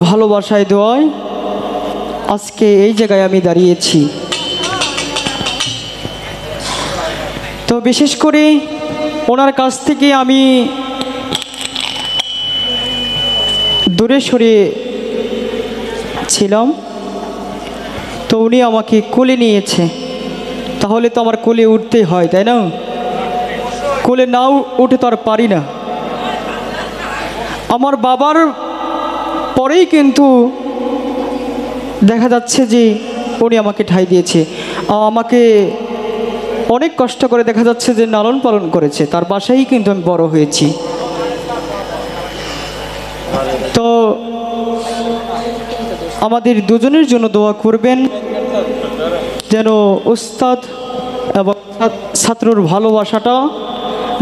ভালোবাসায় দোয়ায় আজকে এই জায়গায় আমি দাঁড়িয়েছি। তো বিশেষ করে ওনার কাছ থেকে আমি দূরে সরে ছিলাম, তো উনি আমাকে কোলে নিয়েছে। তাহলে তো আমার কোলে উঠতেই হয়, তাই না? কোলে নাও উঠে তো আর পারি না। আমার বাবার পরেই কিন্তু দেখা যাচ্ছে যে উনি আমাকে ঠাঁই দিয়েছে, আমাকে অনেক কষ্ট করে দেখা যাচ্ছে যে লালন পালন করেছে। তার বাসায় কিন্তু আমি বড় হয়েছি। তো আমাদের দুজনের জন্য দোয়া করবেন যেন উস্তাদ এবং ছাত্রর ভালোবাসাটা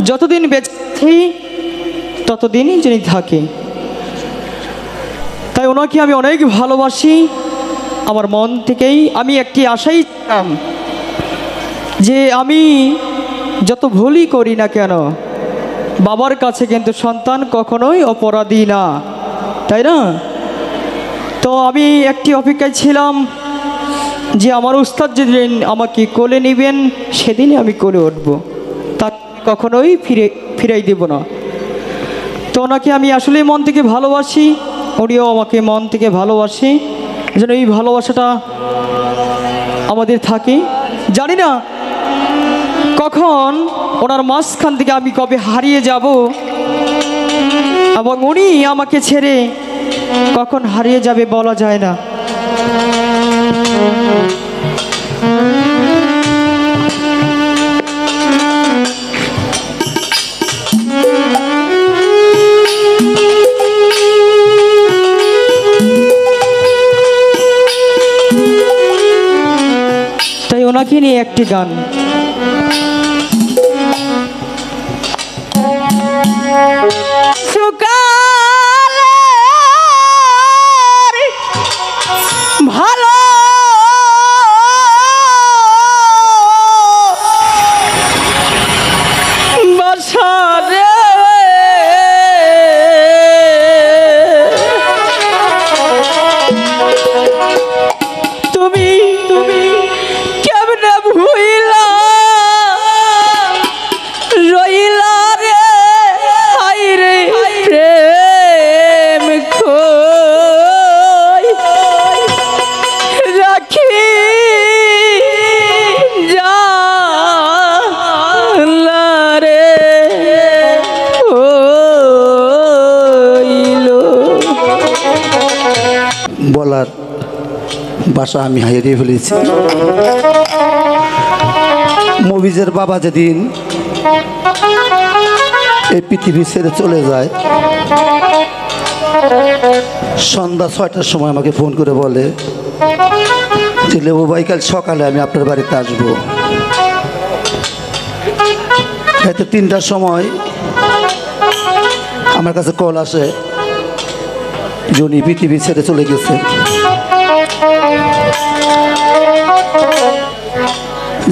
যতদিন বেঁচে ততদিনই যিনি থাকে। তাই ওনাকে আমি অনেক ভালোবাসি আমার মন থেকেই। আমি একটি আশাই ছিলাম যে আমি যত ভুলই করি না কেন বাবার কাছে কিন্তু সন্তান কখনোই অপরাধী না, তাই না? তো আমি একটি অপেক্ষায় ছিলাম যে আমার উস্তাদ যেদিন আমাকে কোলে নেবেন সেদিনই আমি কোলে উঠব, তাকে কখনোই ফিরাই দেব না। তো ওনাকে আমি আসলেই মন থেকে ভালোবাসি, উনিও আমাকে মন থেকে ভালোবাসে। যেন এই ভালোবাসাটা আমাদের থাকে। জানি না কখন ওনার মাঝখান থেকে আমি কবে হারিয়ে যাব এবং উনি আমাকে ছেড়ে কখন হারিয়ে যাবে বলা যায় না। তাই ওনাকে নিয়ে একটি গান। ভালো বাসারে তুমি তুমি কেমনে ভুইলা রইলা রে, হাই রে প্রেম খই রাখি জালা রে হইলো। বলার ভাষা আমি হারিয়ে ফেলেছি। মবিজের বাবা যেদিন এই পৃথিবী ছেড়ে চলে যায়, সন্ধ্যা 6টার সময় আমাকে ফোন করে বলে যে লেবু ভাই কাল সকালে আমি আপনার বাড়িতে আসবো। হয়তো 3টার সময় আমার কাছে কল আসে যে উনি পৃথিবী ছেড়ে চলে গেছে।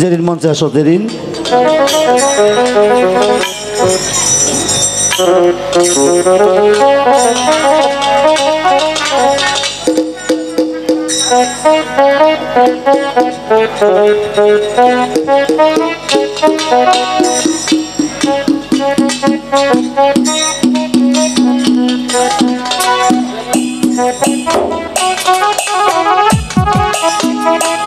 যেদিন মঞ্চে আসো যেদিন